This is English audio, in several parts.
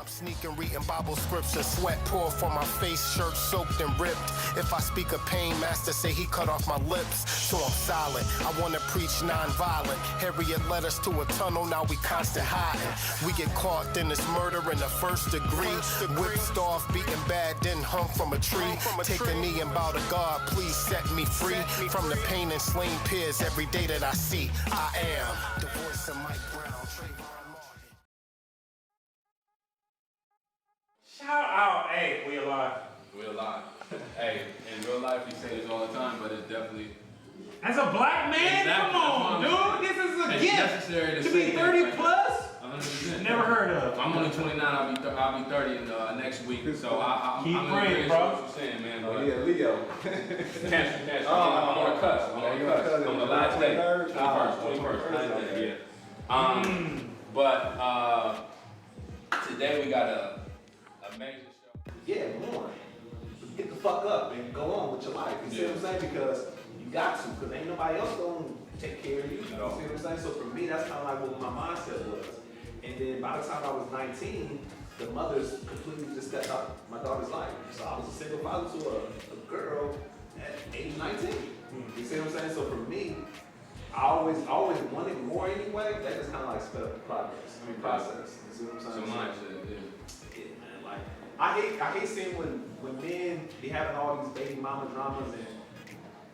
I'm sneaking, reading Bible scripture, sweat pour from my face, shirt soaked and ripped. If I speak of pain, master say he cut off my lips, so I'm silent. I wanna preach non-violent. Harriet led us to a tunnel, now we constant hiding. We get caught in this murder in the first degree. Whipped off, beaten bad, then hung from a tree. Take a knee and bow to God, please set me free from the pain and slain peers every day that I see. I am the voice of Mike Brown. Shout out, hey, we alive. We alive. Hey, in real life, you say this all the time, but it's definitely. As a black man, Exactly. come on, dude. This is a gift. Necessary to be 30 plus. 100%. Never heard of. I'm only 29. I'll be 30 in next week. So I'm praying, bro. What you're saying, man. Oh yeah, Leo. Cancer. I'm on a cuss. I'm the last day. 21st. Yeah. But today we got a major show. Yeah, more. Get the fuck up and go on with your life. You see what I'm saying? Because you got to, because ain't nobody else gonna take care of you. You see what I'm saying? So for me, that's kind of like what my mindset was. And then by the time I was 19, the mothers completely just stepped out my daughter's life. So I was a single father to a girl at age 19. You see what I'm saying? So for me, I always wanted more anyway. That just kind of like sped up the process. You see what I'm saying? So mindset, yeah, man. Like I hate seeing when men be having all these baby mama dramas, and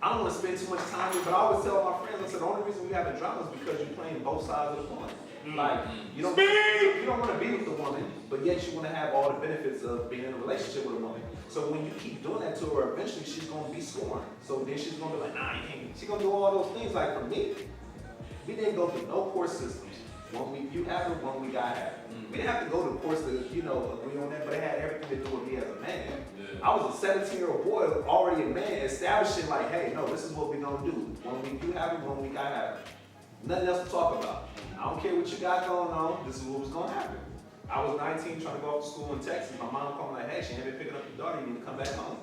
I don't want to spend too much time with it, but I always tell my friends, I said the only reason we having dramas is because you're playing both sides of the coin. Like you don't want to be with the woman, but yet you want to have all the benefits of being in a relationship with a woman. So when you keep doing that to her, eventually she's gonna be scorned. So then she's gonna be like, nah, you can't. She's gonna do all those things. Like for me, we didn't go through no course systems. 1 week you have it, 1 week I have it. We didn't have to go to course to, agree on that, but it had everything to do with me as a man. Yeah. I was a 17-year-old boy, already a man, establishing like, hey, no, this is what we're gonna do. 1 week you have it, 1 week I have it. Nothing else to talk about. I don't care what you got going on, this is what was gonna happen. I was 19 trying to go off to school in Texas. My mom called me like, hey, she ain't been picking up your daughter, you need to come back home.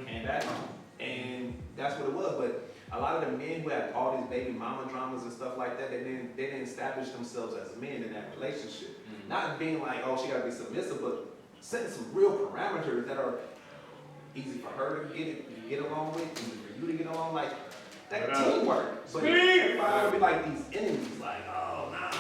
Came back home. And that's what it was. But a lot of the men who have all these baby mama dramas and stuff like that, they didn't establish themselves as men in that relationship. Not being like, oh, she gotta be submissive, but setting some real parameters that are easy for her to get along with, easy for you to get along, like that teamwork. But everybody would be like these enemies, like, oh, nah,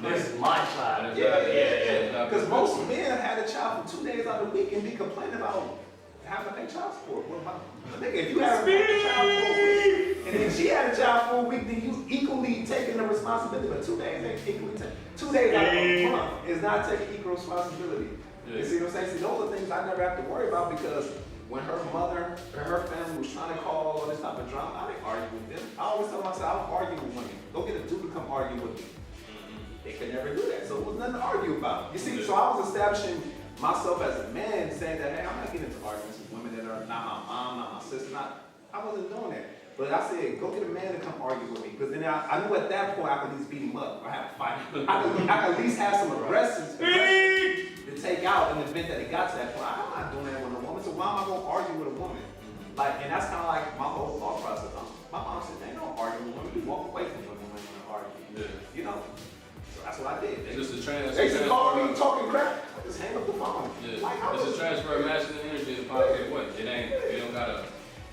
this is my child. Yeah. Because most men had a child for 2 days out of the week and be complaining about having to pay child support. What about, nigga, if you have a child for a week, and then she had a child for a week, then you equally taking the responsibility. But 2 days ain't equally taking. 2 days out of a month is not taking equal responsibility. You see what I'm saying? See, those are things I never have to worry about, because when her mother or her family was trying to call all this type of drama, I didn't argue with them. I always tell myself, I don't argue with women. Go get a dude to come argue with me. They could never do that, so it was nothing to argue about. You see, so I was establishing myself as a man, saying that, hey, I'm not getting into arguments with women that are not my mom, not my sister, I wasn't doing that. But I said, go get a man to come argue with me, because then I knew at that point I could at least beat him up, or have a fight. I could at least have some aggression to take out in the event that it got to that point. I'm not doing that with a woman, so why am I going to argue with a woman? Like, and that's kind of like my whole thought process. My mom said, man, don't argue with women, you walk away from women when you argue. You know? So that's what I did. It's just a transfer. They used to call me talking crap, I just hang up the phone. Yeah. Like, it's a transfer of masculine energy in a positive way. It ain't, you don't gotta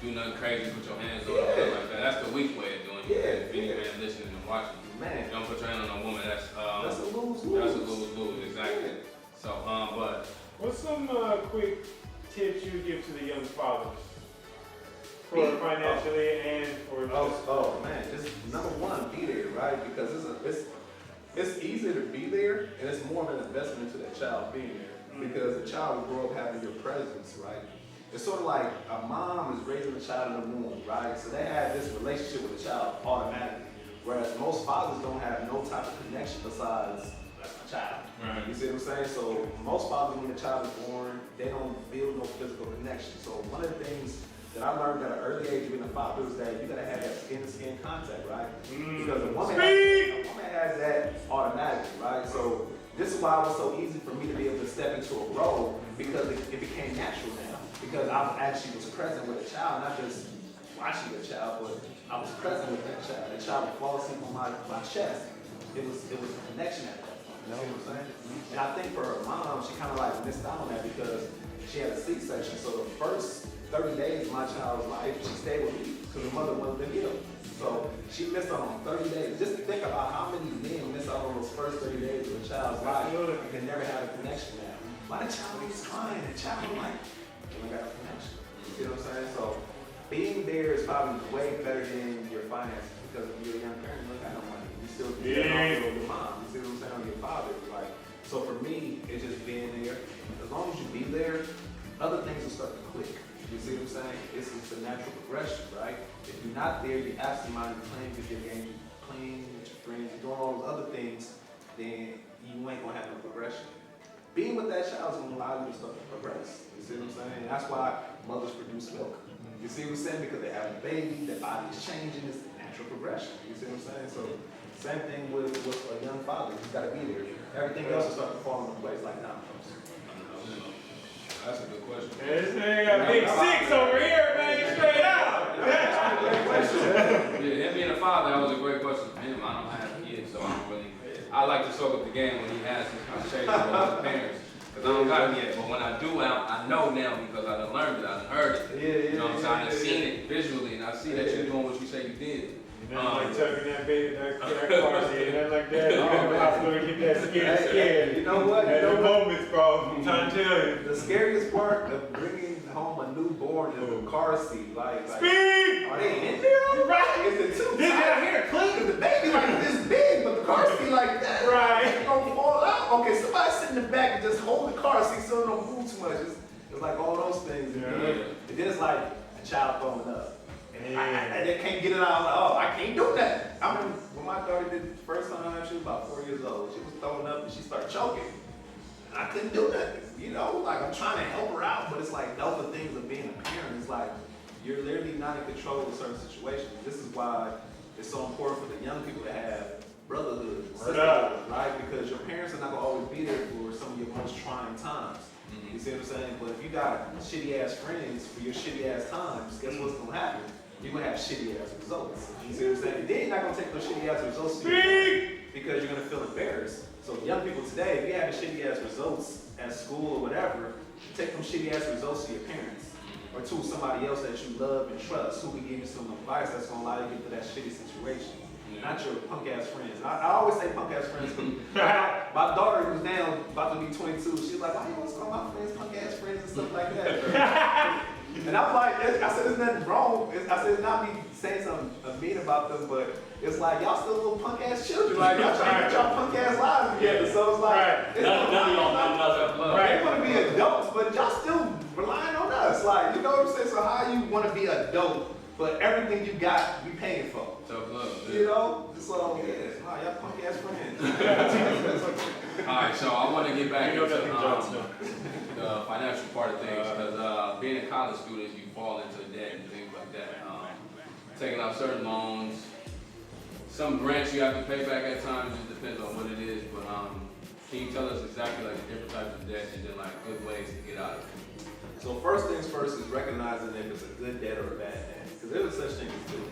do nothing crazy, put your hands on or something like that. That's the weak way of doing it. If any man listening and watching, you don't put your hand on a woman, that's a lose-lose. That's a lose-lose, exactly. So, but what's some quick tips you give to the young fathers for financially and for oh man, just number one, be there, right? Because it's easier to be there, and it's more of an investment into that child being there, because the child will grow up having your presence, right? It's sort of like a mom is raising a child in the womb, right? So they have this relationship with the child automatically, whereas most fathers don't have no type of connection besides that's my child. Right. You see what I'm saying? So most fathers, when the child is born, they don't build no physical connection. So one of the things that I learned at an early age being a father is that you gotta have that skin-to-skin contact, right? Because a woman has that automatically, right? So this is why it was so easy for me to be able to step into a role, because it became natural now. Because I actually was present with a child, not just watching a child, but I was present with that child. The child would fall asleep on my chest. It was a connection at that point. You see what I'm saying? And I think for her mom, she kind of like missed out on that because she had a C-section. So the first 30 days of my child's life, she stayed with me because her mother wasn't healed. So she missed out on 30 days. Just think about how many men miss out on those first 30 days of a child's life and can never have a connection now. Why the child is crying? The child like, we got a connection. You know what I'm saying? So being there is probably way better than your finances because if you're a young parent, you don't got no money. You still depend on your mom. You see what I'm saying? On your father. Like, so for me, it's just being there. As long as you be there, other things will start to click. You see what I'm saying? It's a natural progression, right? If you're not there, you're absent-minded, playing video games, playing with your friends, doing all those other things, then you ain't gonna have no progression. Being with that child is gonna allow you to start to progress. You see what I'm saying? And that's why mothers produce milk. You see what I'm saying? Because they have a baby, their body is changing, it's natural progression. You see what I'm saying? So same thing with a young father. He's gotta be there. Everything else will start to fall into place like dominoes. That's a good question. This nigga got big six over here, man, straight out. Yeah, him being a father, that was a great question for him. I don't have kids, so I don't really. I like to soak up the game when he has this conversation with his parents. Because I don't got it yet, but when I do, I know now because I done learned it, I done heard it. You know what I'm saying? I've seen it visually, and I see that you're doing what you say you did. Like tucking that baby, that car seat, nothing like that. You go to the hospital and get that scared. You know what? And the moments, bro, I'm trying to tell you. The scariest part of bringing home a newborn is the car seat. Like Speed! are they in there? Right. Is it too This tight? down here clean. The baby like this big, but the car seat like that. Right. It's gonna fall out. Okay, somebody sit in the back and just hold the car seat so it don't move too much. It's like all those things. Yeah. And then it's like a child throwing up. And they can't get it out. I was like, oh, I can't do that. I mean, when my daughter did it the first time, she was about 4 years old. She was throwing up and she started choking. And I couldn't do nothing. You know, like I'm trying to help her out, but it's like those are things of being a parent. It's like you're literally not in control of certain situations. This is why it's so important for the young people to have brotherhood, sisterhood, right? Because your parents are not gonna always be there for some of your most trying times. You see what I'm saying? But if you got shitty ass friends for your shitty ass times, guess what's gonna happen? You're gonna have shitty ass results. You see what I'm saying? Then you're not gonna take those shitty ass results to your because you're gonna feel embarrassed. So young people today, if you have shitty ass results at school or whatever, take them shitty ass results to your parents or to somebody else that you love and trust who can give you some advice that's gonna allow you to get to that shitty situation. Not your punk ass friends. I always say punk ass friends because my daughter who's now about to be 22, she's like, why you always call my friends punk ass friends and stuff like that? And I'm like, I said, there's nothing wrong. I said, it's not me saying something mean about them, but it's like, y'all still little punk ass children. Like, y'all trying to get y'all punk ass lives together. So it's like, None of y'all know. they want to be adults, but y'all still relying on us. Like, you know what I'm saying? So how you want to be an adult, but everything you got, you paying for? Tough love. You know? So, yeah, nah, y'all punk ass friends. Alright, so I want to get back into the financial part of things because being a college student, you fall into debt and things like that. Taking out certain loans, some grants you have to pay back at times. It depends on what it is, but can you tell us exactly like the different types of debt and then like good ways to get out of it? So first things first is recognizing if it's a good debt or a bad debt, because there is such thing as good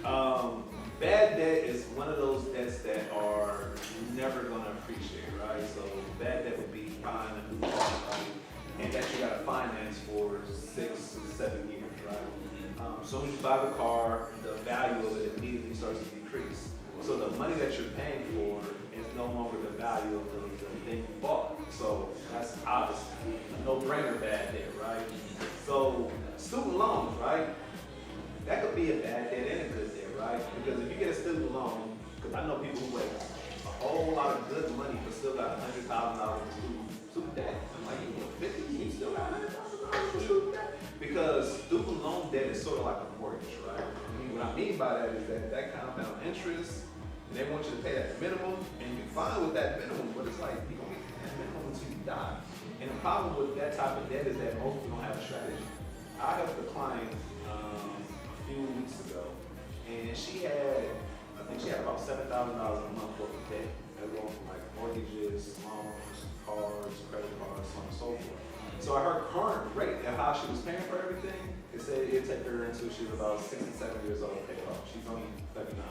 debt. Bad debt is one of those debts that are never going to appreciate, right? So bad debt would be buying a new car, right? And that you got to finance for 6 to 7 years, right? So when you buy the car, the value of it immediately starts to decrease. So the money that you're paying for is no longer the value of the thing you bought. So that's obviously a no-brainer bad debt, right? So student loans, right? That could be a bad debt and a good debt, right? Because if you get a student loan, because I know people who make a whole lot of good money but still got $100,000 in student debt. I'm like, you know, 50, you still got $100,000 in student debt? Because student loan debt is sort of like a mortgage, right? What I mean by that is that compound interest, and they want you to pay that minimum, and you're fine with that minimum, but it's like, you're going to be paying that minimum until you die. And the problem with that type of debt is that most people don't have a strategy. I helped a client a few weeks ago, and she had, I think she had about $7,000 a month worth of debt. They're going from like mortgages, loans, cards, credit cards, so on and so forth. So at her current rate of how she was paying for everything, it said it'd take her until she was about 67 years old to pay it off. She's only 39.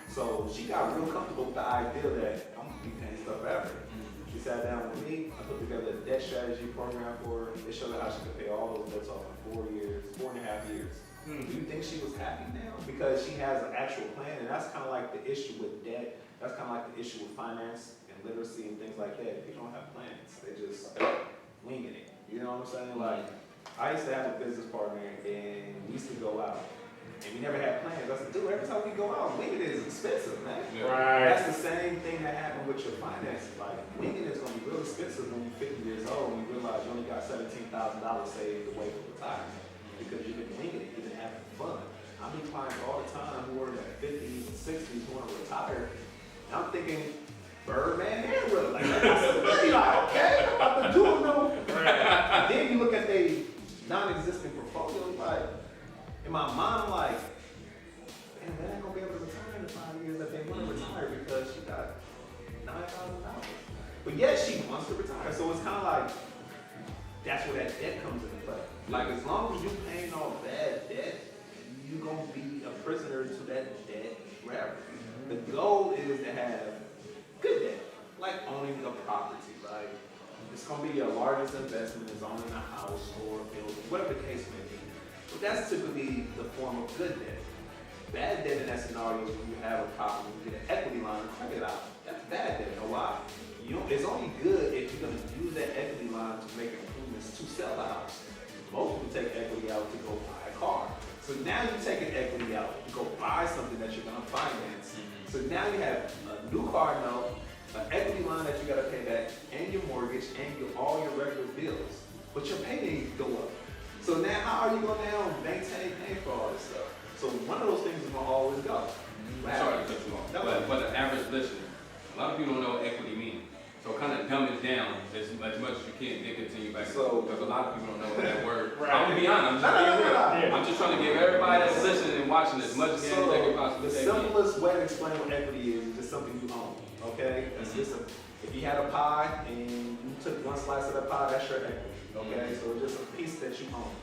So she got real comfortable with the idea that I'm gonna be paying stuff ever. She sat down with me, I put together a debt strategy program for her. It showed her how she could pay all those debts off in 4 years, 4.5 years. Do you think she was happy now? Because she has an actual plan, and that's kind of like the issue with debt. That's kind of like the issue with finance and literacy and things like that. People don't have plans. They just winging it. You know what I'm saying? Like, I used to have a business partner, and we used to go out, and we never had plans. I said, dude, every time we go out, winging it is expensive, man. Right. That's the same thing that happened with your finances. Like, winging it is going to be real expensive when you're 50 years old and you realize you only got $17,000 saved away for retirement because you've been winging it, you've been having fun. I meet clients all the time who are in their 50s and 60s who want to retire, and I'm thinking, Birdman and Rilla. Like, you're like, okay, I'm about to do it, no. And then you look at the non-existent portfolio, like, in my mind, I'm like, man, they ain't gonna be able to retire in the 5 years that they want to retire because she got $9,000. But yet she wants to retire. So it's kind of like, that's where that debt comes into play. Like, as long as you're paying off bad debt, you're gonna be a prisoner to that debt forever. The goal is to have good debt, like owning a property, right? It's gonna be your largest investment is owning a house or a building, whatever the case may be. But that's typically the form of good debt. Bad debt in that scenario is when you have a property, you get an equity line of credit out. That's bad debt. Know why? It's only good if you're gonna use that equity line to make improvements to sell the house. Most people take equity out to go buy a car. So now you're taking equity out to go buy something that you're gonna finance. So now you have a new car note, an equity line that you gotta pay back, and your mortgage, and all your regular bills. But your payday go up. So now how are you gonna now maintain paying for all this stuff? So one of those things is gonna always go. Sorry to cut you off, but for the average listener, a lot of people don't know what equity means. So kind of dumb it down as much as you can, then continue back. So- because a lot of people don't know what that word. Right. I'm gonna be honest. I'm just being real. Yeah. I'm just trying to give everybody that's listening and watching as much as they can possibly the take. simplest way to explain what equity is just something you own. Okay? It's just if you had a pie and you took one slice of that pie, that's your equity. Okay? So it's just a piece that you own.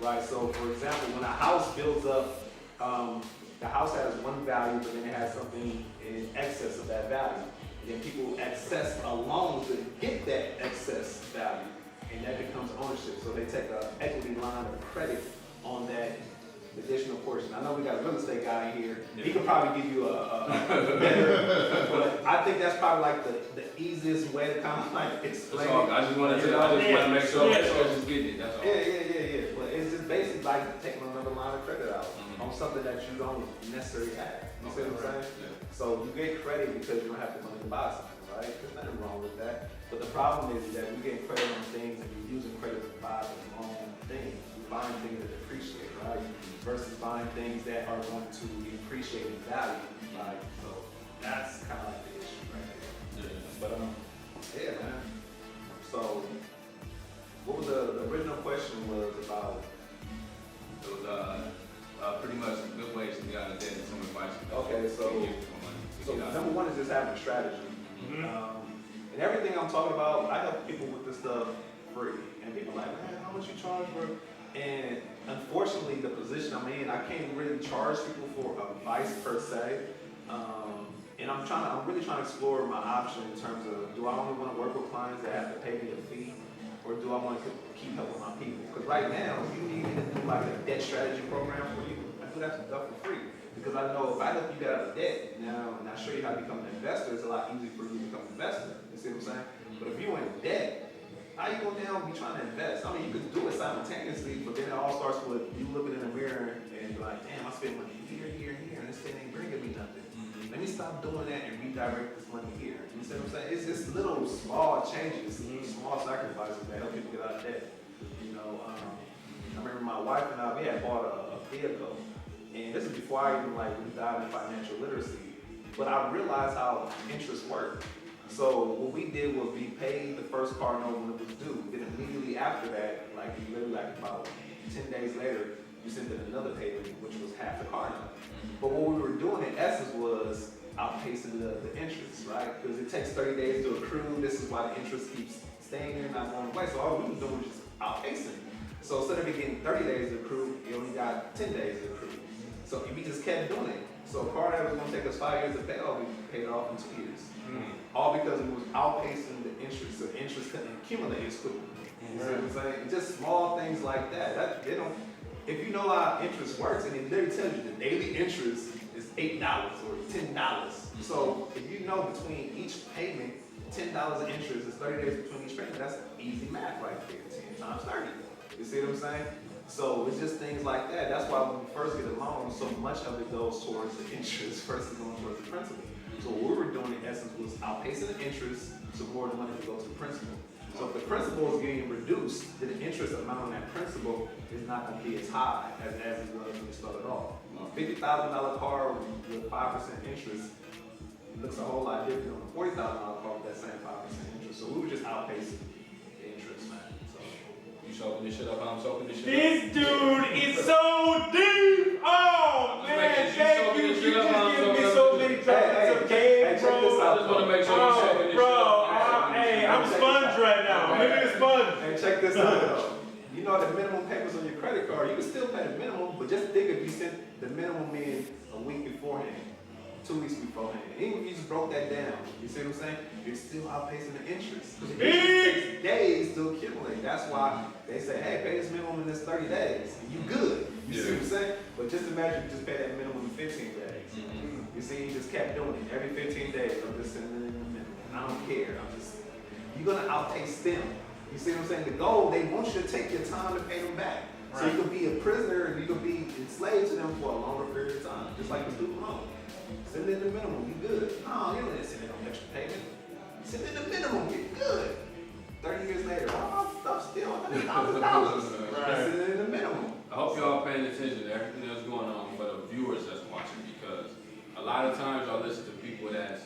Right? So for example, when a house builds up, the house has one value, but then it has something in excess of that value. Then people access a loan to get that excess value, and that becomes ownership. So they take an equity line of credit on that additional portion. I know we got a real estate guy here. He could probably give you a better, but I think that's probably like the easiest way to kind of like explain it. I just want to make sure just get it. That's all. Yeah. But it's just basically like taking another line of credit out on something that you don't necessarily have. You see what I'm saying? Yeah. So you get credit because you don't have the money to buy something, right? There's nothing wrong with that. But the problem is that we get credit on things and you're using credit to buy the wrong things. You're buying things that depreciate, right? Versus buying things that are going to appreciate in value, right? So that's kind of like the issue right there. Yeah. But yeah, man. So what was the original question was about? It was pretty much good ways to get out of debt and some advice. Okay, so number one is just having a strategy. And everything I'm talking about, I help people with this stuff free. And people are like, man, how much you charge for? And unfortunately, the position I'm in, I can't really charge people for advice per se. And I'm really trying to explore my option in terms of, do I only want to work with clients that have to pay me a fee, or do I want to keep helping my people? Because right now, if you need me to do like a debt strategy program for you, I do that stuff for free. Because I know if I help you get out of debt now, and I show you how to become an investor, it's a lot easier for you to become an investor. You see what I'm saying? But if you're in debt, how you gonna now be trying to invest? I mean, you can do it simultaneously, but then it all starts with you looking in the mirror and you're like, damn, I spent money here, and this thing ain't bringing me nothing. Let me stop doing that and redirect this money here. You see what I'm saying? It's just little small changes, small sacrifices that help people get out of debt. You know, I remember my wife and I, we had bought a vehicle, and this is before I even like really dived into financial literacy. But I realized how interest worked. So what we did was we paid the first car note when it was due. Then immediately after that, like literally like about 10 days later, we sent in another payment, which was half the car note. But what we were doing in essence was outpacing the interest, right? Because it takes 30 days to accrue. This is why the interest keeps staying there, not going away. So all we were doing was just outpacing. So instead of it getting 30 days to accrue, you only got 10 days to accrue. So we just kept doing it. So a car that was going to take us 5 years to pay off, we paid it off in 2 years. all because it was outpacing the interest, so interest couldn't accumulate as quickly. You see what I'm saying? Just small things like that. They don't. If you know how interest works, and it literally tells you the daily interest is $8 or $10. So if you know between each payment, $10 of interest is 30 days between each payment, that's easy math right there. 10 times 30. You see what I'm saying? So it's just things like that. That's why when we first get a loan, so much of it goes towards the interest versus going towards the principal. So what we were doing in essence was outpacing the interest, so more of the money would go to the principal. So if the principal is getting reduced, then the interest amount on that principal is not going to be as high as it was when we started off. A $50,000 car with 5% interest looks a whole lot different on a $40,000 car with that same 5% interest. So we were just outpacing the interest, man. So You soaking this shit up, I'm soaking this shit up. This dude is so deep. Oh man, thank you. You just give me so many chocolate of game, bro. I just want to make sure you soaking this shit up. Hey, I'm sponge right now. Look at the sponge. And check this out though. You know the minimum payments on your credit card, you can still pay the minimum, but just think if you sent the minimum in a week beforehand, 2 weeks beforehand. Even if you just broke that down, you see what I'm saying? You're still outpacing the interest. Because the interest takes days to accumulate. That's why they say, hey, pay this minimum in this 30 days. And you good. You see what I'm saying? But just imagine you just pay that minimum in 15 days. You see, you just kept doing it. Every 15 days, I'm just sending it in the minimum. I don't care. You're gonna outpace them. You see what I'm saying? The goal, they want you to take your time to pay them back. Right. So you could be a prisoner and you could be enslaved to them for a longer period of time. Just like the student loan. Send it in the minimum, you good. No, you don't need to send it on extra payment. Send it in the minimum, get good. 30 years later, oh, stuff's still $100,000. Right. Send it in the minimum. I hope y'all paying attention to everything that's going on for the viewers that's watching, because a lot of times y'all listen to people that's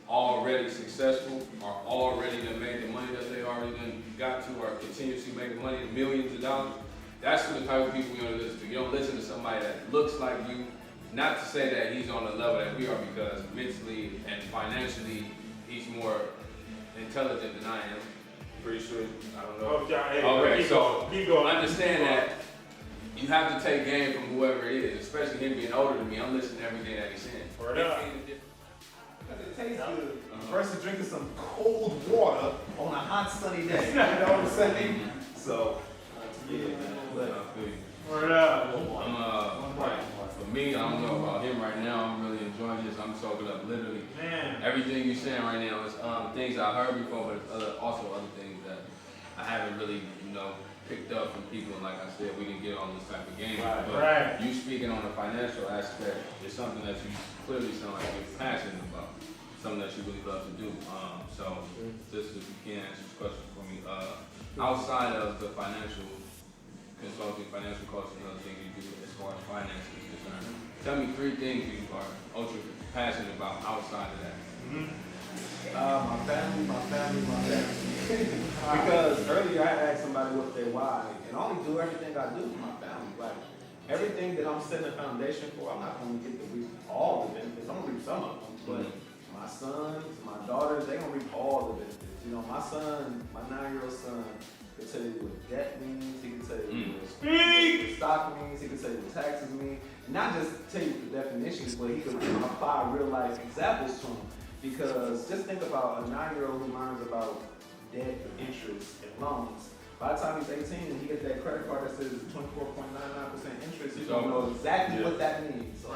already successful or already done made the money that they already done got to, or continuously making money, millions of dollars. That's the type of people you want to listen to. You don't listen to somebody that looks like you. Not to say that he's on the level that we are, because mentally and financially he's more intelligent than I am. Pretty sure, I don't know. Okay, so understand that you have to take game from whoever it is, especially him being older than me. I'm listening to everything that he's saying. Word up. Because it tastes good versus drinking some cold water on a hot sunny day. You know what I'm saying? So, yeah, man. Word up. For me, I don't know about him right now. I'm really enjoying this. I'm soaking up literally. Man. Everything you're saying right now is things I heard before, but also other things that I haven't really, picked up from people. And like I said, we didn't get on this type of game. Right. You speaking on the financial aspect is something that you clearly sound like you're passionate about. Something that you really love to do. So just if you can answer this question for me, outside of the financial consulting, financial costs, and other things you do as far as finances is concerned, tell me 3 things you are ultra passionate about outside of that. My family. Because earlier I asked somebody what they why, and I only do everything I do for my family. Like everything that I'm setting a foundation for, I'm not going to get to reap all the benefits. I'm going to reap some of them, but my sons, my daughters, they're going to reap all the benefits. My son, my 9-year-old son, can tell you what debt means. He can tell you what stock means. He can tell you what taxes mean. Not just tell you the definitions, but he can apply real life examples to them. Because just think about a 9-year-old who learns about debt, interest, and loans. By the time he's 18 and he gets that credit card that says 24.99% interest, he's gonna know exactly what that means. So